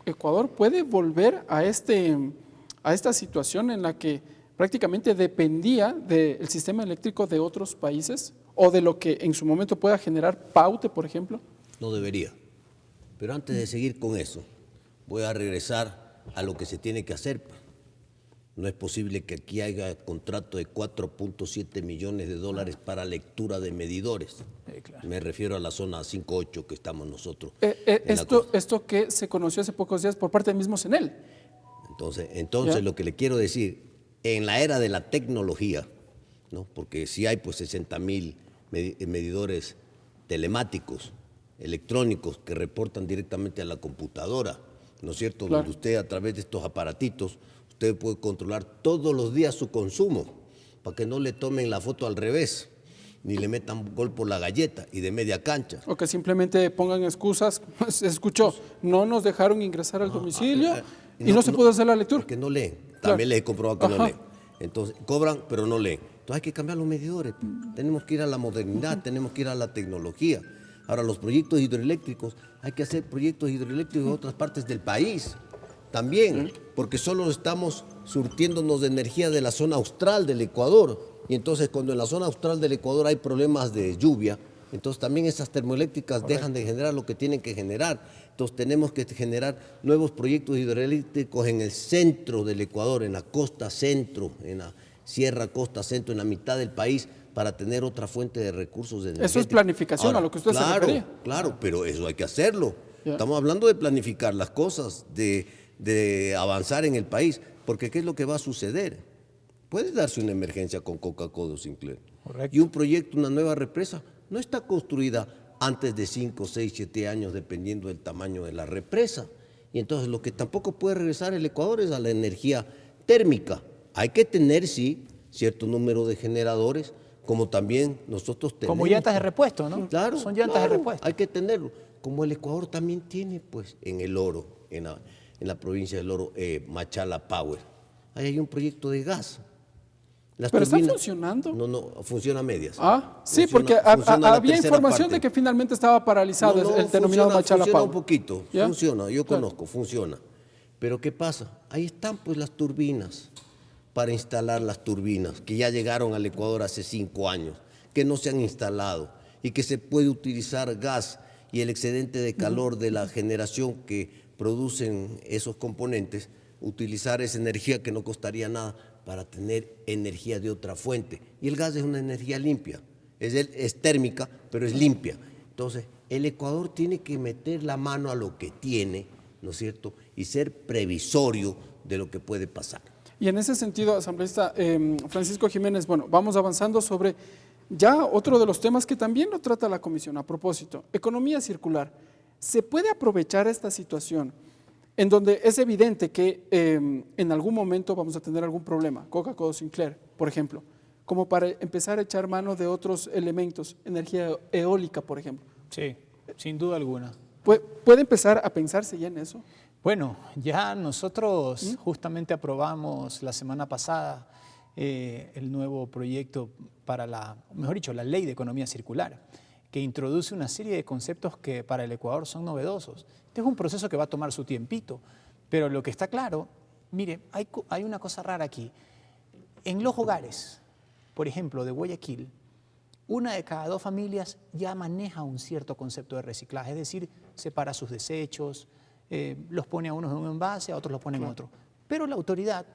¿Ecuador puede volver a esta situación en la que prácticamente dependía del sistema eléctrico de otros países o de lo que en su momento pueda generar Paute, por ejemplo? No debería. Pero antes de seguir con eso, voy a regresar a lo que se tiene que hacer. No es posible que aquí haya contrato de 4.7 millones de dólares para lectura de medidores. Claro. Me refiero a la zona 5.8 que estamos nosotros. Esto que se conoció hace pocos días por parte del mismo CNEL. Entonces lo que le quiero decir, en la era de la tecnología, ¿no? Porque si hay pues 60.000 medidores telemáticos, electrónicos que reportan directamente a la computadora, ¿no es cierto? Claro. Donde usted a través de estos aparatitos, usted puede controlar todos los días su consumo para que no le tomen la foto al revés, ni le metan gol por la galleta y de media cancha. O que simplemente pongan excusas. Se escuchó, no nos dejaron ingresar al domicilio y no se pudo hacer la lectura. Porque no leen, también les he comprobado que no leen. Entonces, cobran, pero no leen. Entonces hay que cambiar los medidores. Tenemos que ir a la modernidad, tenemos que ir a la tecnología. Ahora, los proyectos hidroeléctricos, hay que hacer proyectos hidroeléctricos en otras partes del país también, porque solo estamos surtiéndonos de energía de la zona austral del Ecuador. Y entonces, cuando en la zona austral del Ecuador hay problemas de lluvia, entonces también esas termoeléctricas dejan de generar lo que tienen que generar. Entonces, tenemos que generar nuevos proyectos hidroeléctricos en el centro del Ecuador, en la costa centro, en la sierra costa centro, en la mitad del país, para tener otra fuente de recursos energéticos. Eso es planificación. Ahora, a lo que usted se refería. Claro, pero eso hay que hacerlo. Estamos hablando de planificar las cosas, de avanzar en el país, porque ¿qué es lo que va a suceder? Puede darse una emergencia con Coca-Cola Sinclair. Correcto. Y un proyecto, una nueva represa, no está construida antes de 5, 6, 7 años, dependiendo del tamaño de la represa. Y entonces lo que tampoco puede regresar el Ecuador es a la energía térmica. Hay que tener, sí, cierto número de generadores, como también nosotros tenemos. Como llantas de repuesto, ¿no? Claro. Son llantas de repuesto. Hay que tenerlo. Como el Ecuador también tiene, pues, en el Oro, en la provincia del Oro, Machala Power. Ahí hay un proyecto de gas. ¿Pero está funcionando? No, funciona a medias. Sí, porque había información de que finalmente estaba paralizado el denominado Machala Power. Funciona un poquito, funciona, yo conozco, funciona. Pero ¿qué pasa? Ahí están pues las turbinas. para instalar las turbinas, que ya llegaron al Ecuador hace 5 años, que no se han instalado y que se puede utilizar gas y el excedente de calor de la generación que producen esos componentes, utilizar esa energía que no costaría nada para tener energía de otra fuente. Y el gas es una energía limpia, es térmica, pero es limpia. Entonces, el Ecuador tiene que meter la mano a lo que tiene, ¿no es cierto?, y ser previsorio de lo que puede pasar. Y en ese sentido, asambleísta Francisco Jiménez, bueno, vamos avanzando sobre ya otro de los temas que también lo trata la comisión. A propósito, economía circular. ¿Se puede aprovechar esta situación en donde es evidente que en algún momento vamos a tener algún problema, Coca-Cola Sinclair, por ejemplo, como para empezar a echar mano de otros elementos, energía eólica, por ejemplo? Sí, sin duda alguna. ¿Puede empezar a pensarse ya en eso? Bueno, ya nosotros justamente aprobamos la semana pasada el nuevo proyecto para mejor dicho, la ley de economía circular, que introduce una serie de conceptos que para el Ecuador son novedosos. Este es un proceso que va a tomar su tiempito, pero lo que está claro, mire, hay una cosa rara aquí. En los hogares, por ejemplo, de Guayaquil, 1 de cada 2 familias ya maneja un cierto concepto de reciclaje, es decir, separa sus desechos, los pone a unos en un envase, a otros los pone en otro. Pero la autoridad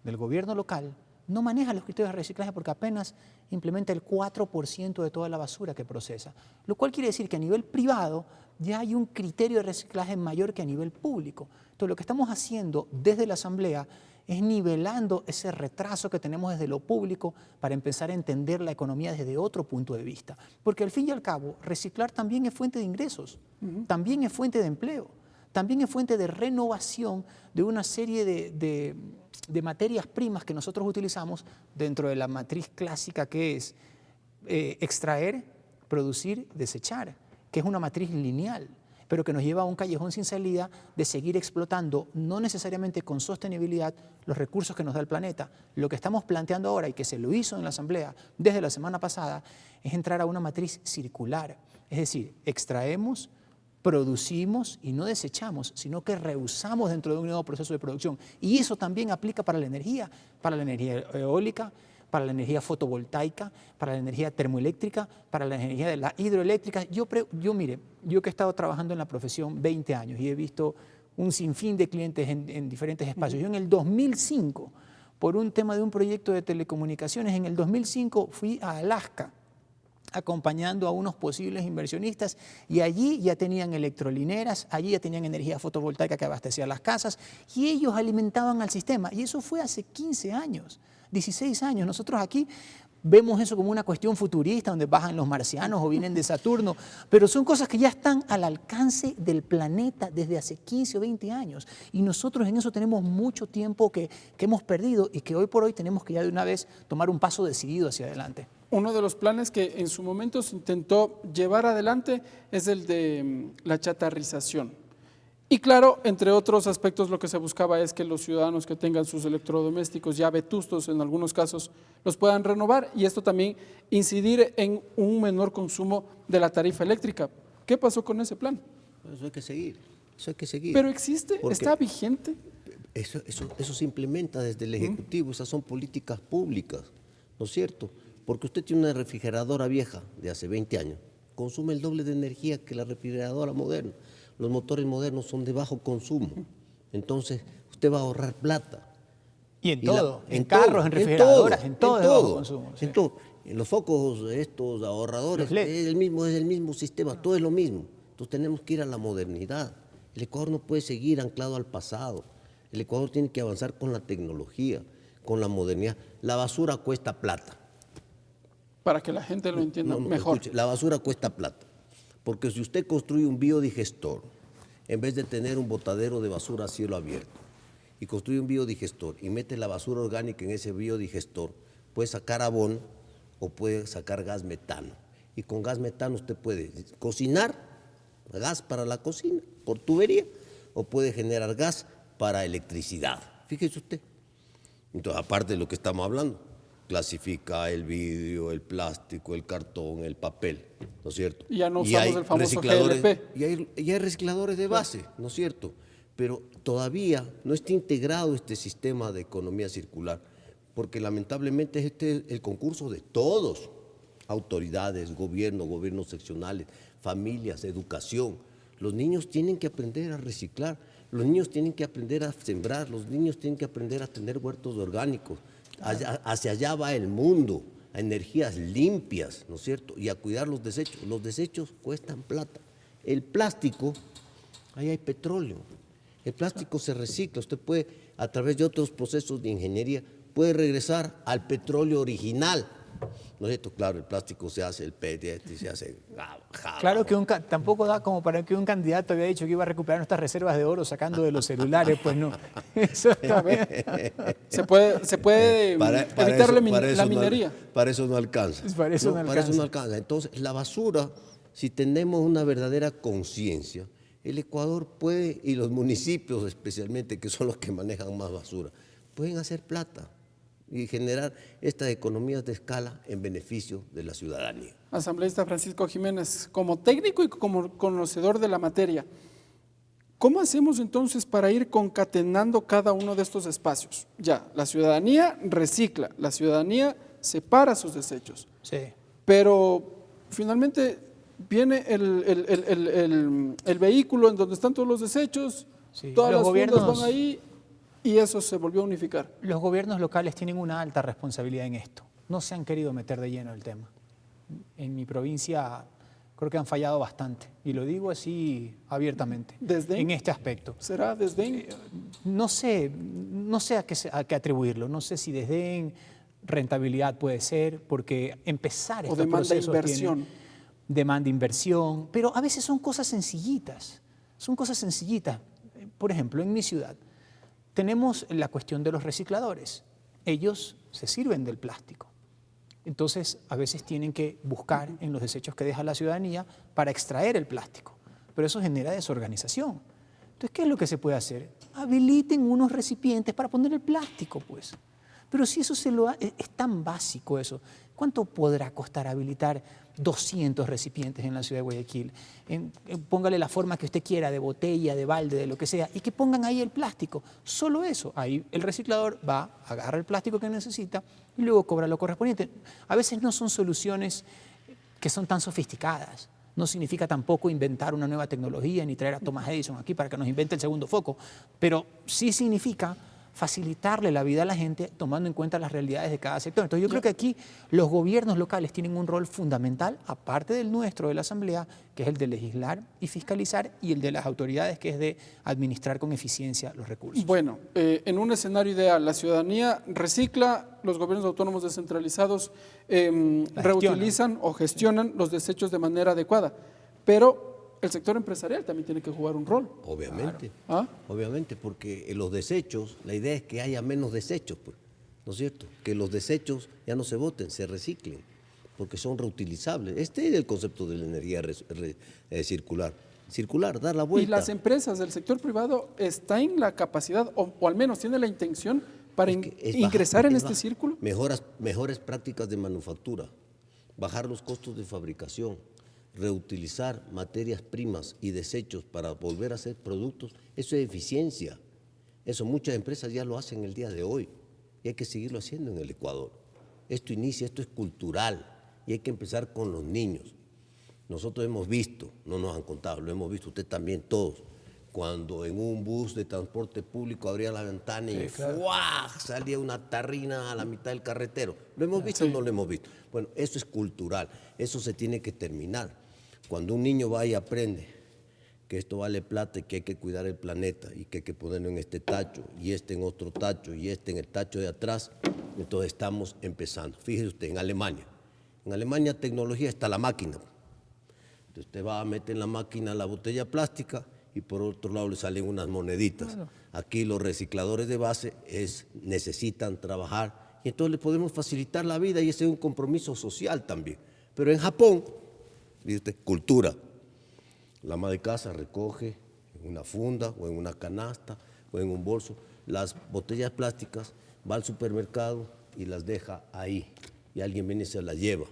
del gobierno local no maneja los criterios de reciclaje porque apenas implementa el 4% de toda la basura que procesa, lo cual quiere decir que a nivel privado ya hay un criterio de reciclaje mayor que a nivel público. Entonces, lo que estamos haciendo desde la Asamblea es nivelando ese retraso que tenemos desde lo público para empezar a entender la economía desde otro punto de vista. Porque al fin y al cabo, reciclar también es fuente de ingresos, también es fuente de empleo, también es fuente de renovación de una serie de materias primas que nosotros utilizamos dentro de la matriz clásica que es extraer, producir, desechar, que es una matriz lineal, pero que nos lleva a un callejón sin salida de seguir explotando, no necesariamente con sostenibilidad, los recursos que nos da el planeta. Lo que estamos planteando ahora, y que se lo hizo en la Asamblea desde la semana pasada, es entrar a una matriz circular. Es decir, extraemos, producimos y no desechamos, sino que reusamos dentro de un nuevo proceso de producción. Y eso también aplica para la energía eólica, para la energía fotovoltaica, para la energía termoeléctrica, para la energía de la hidroeléctrica. Mire, yo que he estado trabajando en la profesión 20 años y he visto un sinfín de clientes en diferentes espacios. Yo en el 2005, por un tema de un proyecto de telecomunicaciones, en el 2005 fui a Alaska acompañando a unos posibles inversionistas y allí ya tenían electrolineras, allí ya tenían energía fotovoltaica que abastecía las casas y ellos alimentaban al sistema. Y eso fue hace 15 años. 16 años. Nosotros aquí vemos eso como una cuestión futurista, donde bajan los marcianos o vienen de Saturno, pero son cosas que ya están al alcance del planeta desde hace 15 o 20 años. Y nosotros en eso tenemos mucho tiempo que hemos perdido y que hoy por hoy tenemos que ya de una vez tomar un paso decidido hacia adelante. Uno de los planes que en su momento se intentó llevar adelante es el de la chatarrización. Y claro, entre otros aspectos, lo que se buscaba es que los ciudadanos que tengan sus electrodomésticos ya vetustos, en algunos casos, los puedan renovar y esto también incidir en un menor consumo de la tarifa eléctrica. ¿Qué pasó con ese plan? Eso hay que seguir, eso hay que seguir. ¿Pero existe? Porque ¿Está vigente? Eso se implementa desde el Ejecutivo, esas son políticas públicas, ¿no es cierto? Porque usted tiene una refrigeradora vieja de hace 20 años, consume el doble de energía que la refrigeradora moderna. Los motores modernos son de bajo consumo, entonces usted va a ahorrar plata. Y en todo, en carros, en refrigeradoras, en todo es de bajo consumo. Sí. En los focos estos ahorradores, es el mismo sistema, todo es lo mismo. Entonces tenemos que ir a la modernidad. El Ecuador no puede seguir anclado al pasado. El Ecuador tiene que avanzar con la tecnología, con la modernidad. La basura cuesta plata. Para que la gente lo entienda mejor. Escuche, la basura cuesta plata. Porque si usted construye un biodigestor, en vez de tener un botadero de basura a cielo abierto, y construye un biodigestor y mete la basura orgánica en ese biodigestor, puede sacar abono o puede sacar gas metano. Y con gas metano usted puede cocinar, gas para la cocina, por tubería, o puede generar gas para electricidad. Fíjese usted. Entonces, aparte de lo que estamos hablando, clasifica el vidrio, el plástico, el cartón, el papel, ¿no es cierto? Y ya no usamos el famoso GLP. Y hay recicladores de base, ¿no es cierto? Pero todavía no está integrado este sistema de economía circular, porque lamentablemente este es el concurso de todos, autoridades, gobiernos seccionales, familias, educación. Los niños tienen que aprender a reciclar, los niños tienen que aprender a sembrar, los niños tienen que aprender a tener huertos orgánicos. Hacia allá va el mundo, a energías limpias, ¿no es cierto? Y a cuidar los desechos. Los desechos cuestan plata. El plástico, ahí hay petróleo. El plástico se recicla. Usted puede, a través de otros procesos de ingeniería, puede regresar al petróleo original. ¿No es cierto? Claro, el plástico se hace, el PET se hace... Claro que tampoco da como para que un candidato había dicho que iba a recuperar nuestras reservas de oro sacando de los celulares, pues no. Eso también. Se puede evitar la minería. Para eso no alcanza. Para eso no alcanza. Entonces, la basura, si tenemos una verdadera conciencia, el Ecuador puede, y los municipios especialmente, que son los que manejan más basura, pueden hacer plata y generar estas economías de escala en beneficio de la ciudadanía. Asambleísta Francisco Jiménez, como técnico y como conocedor de la materia, ¿cómo hacemos entonces para ir concatenando cada uno de estos espacios? Ya, la ciudadanía recicla, la ciudadanía separa sus desechos, sí, pero finalmente viene el vehículo en donde están todos los desechos, sí. Todas las fundas van ahí y eso se volvió a unificar. Los gobiernos locales tienen una alta responsabilidad en esto. No se han querido meter de lleno el tema. En mi provincia creo que han fallado bastante, y lo digo así abiertamente, ¿Desdén? en este aspecto. ¿Será desdén? No sé a qué atribuirlo, no sé si desdén, rentabilidad puede ser, porque empezar estos procesos inversión. Demanda inversión, pero a veces son cosas sencillitas, Por ejemplo, en mi ciudad tenemos la cuestión de los recicladores. Ellos se sirven del plástico. Entonces, a veces tienen que buscar en los desechos que deja la ciudadanía para extraer el plástico. Pero eso genera desorganización. Entonces, ¿qué es lo que se puede hacer? Habiliten unos recipientes para poner el plástico, pues. Pero si eso es tan básico eso, ¿cuánto podrá costar habilitar 200 recipientes en la ciudad de Guayaquil? Póngale la forma que usted quiera, de botella, de balde, de lo que sea, y que pongan ahí el plástico. Solo eso. Ahí el reciclador va, agarra el plástico que necesita y luego cobra lo correspondiente. A veces no son soluciones que son tan sofisticadas. No significa tampoco inventar una nueva tecnología ni traer a Thomas Edison aquí para que nos invente el segundo foco, pero sí significa facilitarle la vida a la gente tomando en cuenta las realidades de cada sector. Entonces yo creo que aquí los gobiernos locales tienen un rol fundamental, aparte del nuestro, de la Asamblea, que es el de legislar y fiscalizar, y el de las autoridades, que es de administrar con eficiencia los recursos. Bueno, en un escenario ideal, la ciudadanía recicla, los gobiernos autónomos descentralizados reutilizan o gestionan los desechos de manera adecuada, pero el sector empresarial también tiene que jugar un rol. Obviamente, claro. Obviamente, porque los desechos, la idea es que haya menos desechos, pues, ¿no es cierto? Que los desechos ya no se boten, se reciclen, porque son reutilizables. Este es el concepto de la energía circular, dar la vuelta. Y las empresas del sector privado están en la capacidad, o al menos tienen la intención para ingresar en este círculo. Mejores prácticas de manufactura, bajar los costos de fabricación, reutilizar materias primas y desechos para volver a hacer productos, eso es eficiencia. Eso muchas empresas ya lo hacen el día de hoy y hay que seguirlo haciendo en el Ecuador. Esto es cultural y hay que empezar con los niños. Nosotros hemos visto, no nos han contado, lo hemos visto usted también todos, cuando en un bus de transporte público abría la ventana y ¡fuah! Salía una tarrina a la mitad del carretero. ¿Lo hemos visto o no lo hemos visto? Bueno, eso es cultural, eso se tiene que terminar. Cuando un niño va y aprende que esto vale plata y que hay que cuidar el planeta y que hay que ponerlo en este tacho y este en otro tacho y este en el tacho de atrás, entonces estamos empezando. Fíjese usted, en Alemania tecnología está la máquina. Entonces usted va a meter en la máquina la botella plástica y por otro lado le salen unas moneditas. Bueno. Aquí los recicladores de base necesitan trabajar y entonces le podemos facilitar la vida y ese es un compromiso social también. Pero en Japón, dice usted, cultura. La ama de casa recoge en una funda o en una canasta o en un bolso las botellas plásticas, va al supermercado y las deja ahí y alguien viene y se las lleva.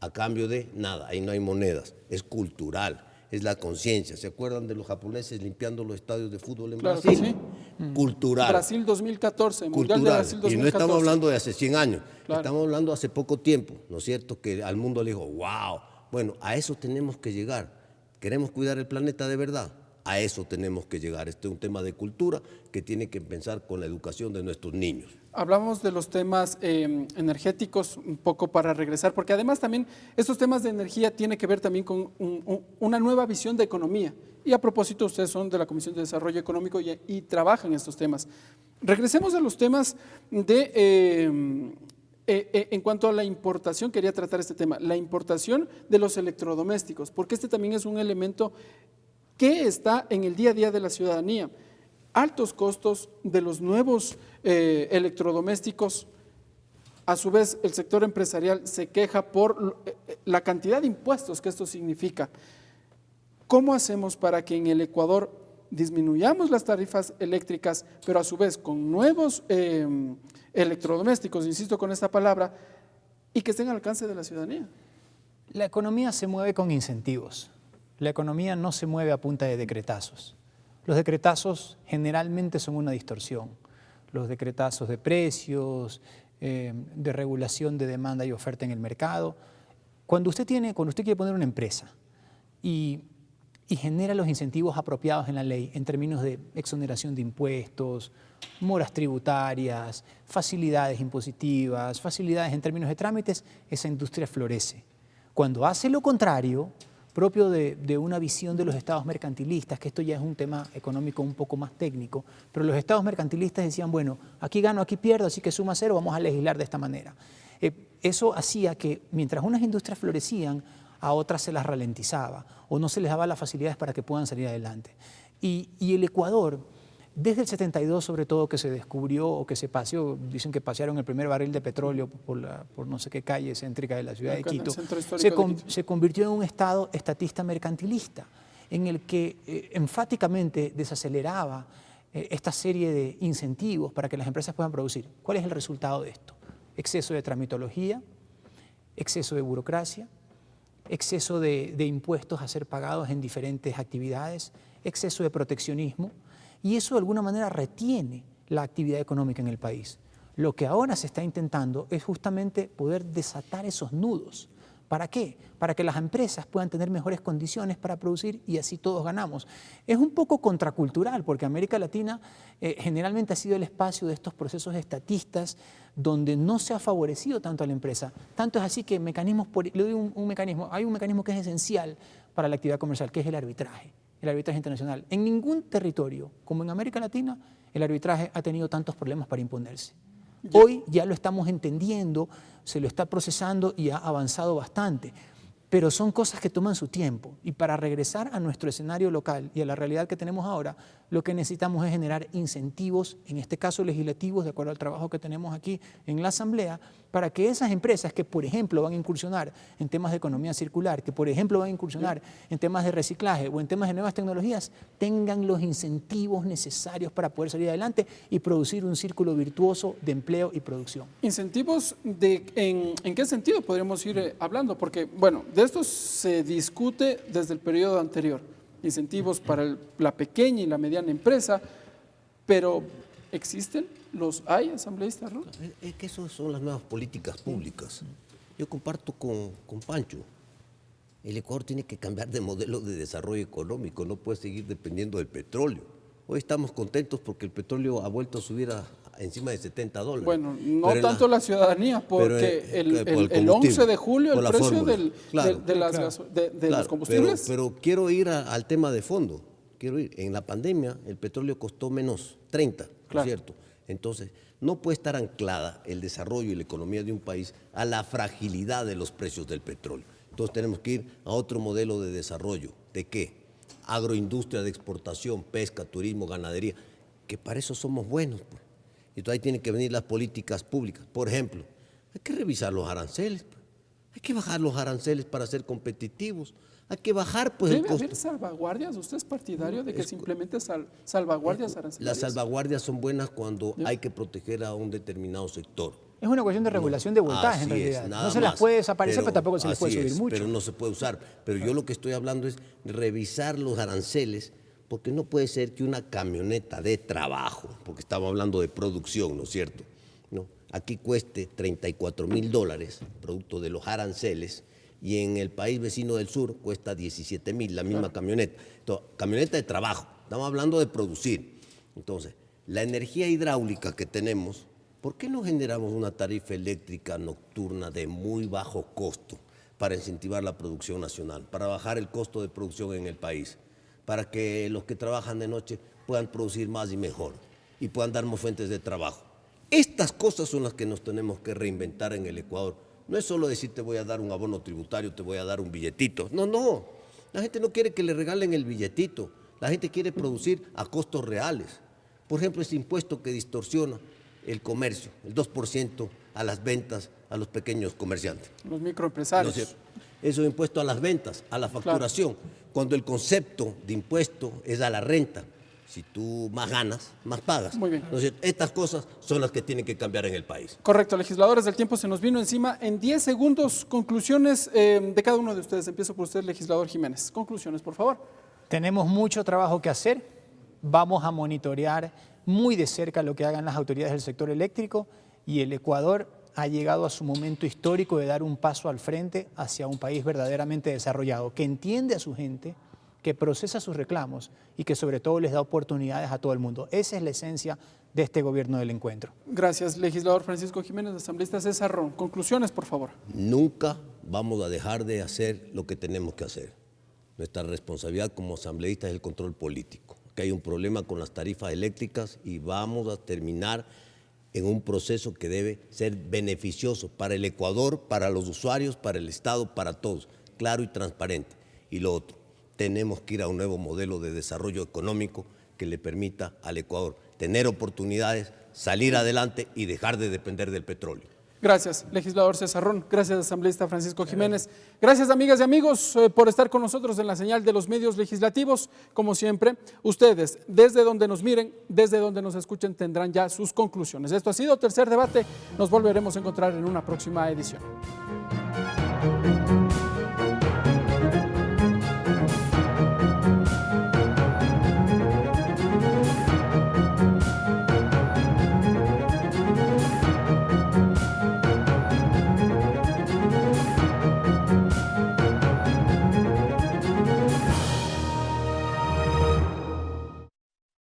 A cambio de nada, ahí no hay monedas, es cultural. Es la conciencia. ¿Se acuerdan de los japoneses limpiando los estadios de fútbol en Brasil? Que sí. cultural. Brasil 2014, Mundial de Cultural. Brasil 2014. Y no estamos hablando de hace 100 años, Claro. estamos hablando hace poco tiempo, ¿no es cierto? Que al mundo le dijo, wow, bueno, a eso tenemos que llegar. ¿Queremos cuidar el planeta de verdad? A eso tenemos que llegar. Este es un tema de cultura que tiene que empezar con la educación de nuestros niños. Hablamos de los temas energéticos un poco para regresar, porque además también estos temas de energía tienen que ver también con una nueva visión de economía. Y a propósito, ustedes son de la Comisión de Desarrollo Económico y trabajan en estos temas. Regresemos a los temas de, en cuanto a la importación, quería tratar este tema, la importación de los electrodomésticos, porque este también es un elemento que está en el día a día de la ciudadanía. Altos costos de los nuevos electrodomésticos. A su vez, el sector empresarial se queja por la cantidad de impuestos que esto significa. ¿Cómo hacemos para que en el Ecuador disminuyamos las tarifas eléctricas, pero a su vez con nuevos electrodomésticos, insisto con esta palabra, y que estén al alcance de la ciudadanía? La economía se mueve con incentivos. La economía no se mueve a punta de decretazos. Los decretazos generalmente son una distorsión. Los decretazos de precios, de regulación de demanda y oferta en el mercado. Cuando usted quiere poner una empresa y genera los incentivos apropiados en la ley en términos de exoneración de impuestos, moras tributarias, facilidades impositivas, facilidades en términos de trámites, esa industria florece. Cuando hace lo contrario, propio de una visión de los estados mercantilistas, que esto ya es un tema económico un poco más técnico, pero los estados mercantilistas decían, bueno, aquí gano, aquí pierdo, así que suma cero, vamos a legislar de esta manera. Eso hacía que mientras unas industrias florecían, a otras se las ralentizaba o no se les daba las facilidades para que puedan salir adelante. Y el Ecuador, desde el 72 sobre todo, que se descubrió o que se paseó, dicen que pasearon el primer barril de petróleo por no sé qué calle céntrica de la ciudad de Quito, se convirtió en un estado estatista mercantilista, en el que enfáticamente desaceleraba esta serie de incentivos para que las empresas puedan producir. ¿Cuál es el resultado de esto? Exceso de tramitología, exceso de burocracia, exceso de impuestos a ser pagados en diferentes actividades, exceso de proteccionismo, y eso de alguna manera retiene la actividad económica en el país. Lo que ahora se está intentando es justamente poder desatar esos nudos. ¿Para qué? Para que las empresas puedan tener mejores condiciones para producir y así todos ganamos. Es un poco contracultural porque América Latina generalmente ha sido el espacio de estos procesos estatistas donde no se ha favorecido tanto a la empresa. Tanto es así que le doy un mecanismo, hay un mecanismo que es esencial para la actividad comercial, que es el arbitraje internacional. En ningún territorio, como en América Latina, el arbitraje ha tenido tantos problemas para imponerse. Hoy ya lo estamos entendiendo, se lo está procesando y ha avanzado bastante, pero son cosas que toman su tiempo. Y para regresar a nuestro escenario local y a la realidad que tenemos ahora, lo que necesitamos es generar incentivos, en este caso legislativos, de acuerdo al trabajo que tenemos aquí en la Asamblea, para que esas empresas que, por ejemplo, van a incursionar en temas de economía circular, que, por ejemplo, van a incursionar en temas de reciclaje o en temas de nuevas tecnologías, tengan los incentivos necesarios para poder salir adelante y producir un círculo virtuoso de empleo y producción. ¿Incentivos en qué sentido podríamos ir hablando? Porque, bueno, de esto se discute desde el periodo anterior. Incentivos para la pequeña y la mediana empresa, pero ¿existen? ¿Los hay, asambleísta Ruth? Es que esas son las nuevas políticas públicas. Yo comparto con Pancho. El Ecuador tiene que cambiar de modelo de desarrollo económico, no puede seguir dependiendo del petróleo. Hoy estamos contentos porque el petróleo ha vuelto a subir encima de $70. Bueno, no tanto la ciudadanía, porque el 11 de julio el precio de los combustibles. Pero quiero ir al tema de fondo. En la pandemia el petróleo costó menos 30, ¿no es cierto? Entonces, no puede estar anclada el desarrollo y la economía de un país a la fragilidad de los precios del petróleo. Entonces tenemos que ir a otro modelo de desarrollo. ¿De qué? Agroindustria de exportación, pesca, turismo, ganadería, que para eso somos buenos. Pues. Entonces ahí tienen que venir las políticas públicas. Por ejemplo, hay que revisar los aranceles. Pues. Hay que bajar los aranceles para ser competitivos. Hay que bajar pues, el costo. ¿Debe haber salvaguardias? ¿Usted es partidario de que se implemente salvaguardias arancelarias? Las salvaguardias son buenas cuando hay que proteger a un determinado sector. Es una cuestión de regulación de voltaje en realidad. No se las puede desaparecer, pero tampoco se les puede subir mucho. Pero no se puede usar. Pero yo lo que estoy hablando es revisar los aranceles porque no puede ser que una camioneta de trabajo, porque estamos hablando de producción, ¿no es cierto?, ¿no?, aquí cueste $34.000, producto de los aranceles, y en el país vecino del sur cuesta 17.000, la misma camioneta. Entonces, camioneta de trabajo, estamos hablando de producir. Entonces, la energía hidráulica que tenemos, ¿por qué no generamos una tarifa eléctrica nocturna de muy bajo costo para incentivar la producción nacional, para bajar el costo de producción en el país, para que los que trabajan de noche puedan producir más y mejor y puedan darnos fuentes de trabajo? Estas cosas son las que nos tenemos que reinventar en el Ecuador. No es solo decir te voy a dar un abono tributario, te voy a dar un billetito. No, no. La gente no quiere que le regalen el billetito. La gente quiere producir a costos reales. Por ejemplo, ese impuesto que distorsiona el comercio, el 2% a las ventas a los pequeños comerciantes. Los microempresarios. ¿No es cierto? Eso es impuesto a las ventas, a la facturación, claro, cuando el concepto de impuesto es a la renta. Si tú más ganas, más pagas. Muy bien. Entonces, estas cosas son las que tienen que cambiar en el país. Correcto, legisladores, el tiempo se nos vino encima. En 10 segundos, conclusiones de cada uno de ustedes. Empiezo por usted, legislador Jiménez. Conclusiones, por favor. Tenemos mucho trabajo que hacer. Vamos a monitorear muy de cerca lo que hagan las autoridades del sector eléctrico, y el Ecuador ha llegado a su momento histórico de dar un paso al frente hacia un país verdaderamente desarrollado, que entiende a su gente, que procesa sus reclamos y que sobre todo les da oportunidades a todo el mundo. Esa es la esencia de este gobierno del encuentro. Gracias, legislador Francisco Jiménez, asambleísta César Ron. Conclusiones, por favor. Nunca vamos a dejar de hacer lo que tenemos que hacer. Nuestra responsabilidad como asambleístas es el control político. Que hay un problema con las tarifas eléctricas y vamos a terminar en un proceso que debe ser beneficioso para el Ecuador, para los usuarios, para el Estado, para todos, claro y transparente. Y lo otro, tenemos que ir a un nuevo modelo de desarrollo económico que le permita al Ecuador tener oportunidades, salir adelante y dejar de depender del petróleo. Gracias, legislador César Ron. Gracias, asambleísta Francisco Jiménez. Gracias, amigas y amigos, por estar con nosotros en la señal de los medios legislativos. Como siempre, ustedes, desde donde nos miren, desde donde nos escuchen, tendrán ya sus conclusiones. Esto ha sido Tercer Debate. Nos volveremos a encontrar en una próxima edición.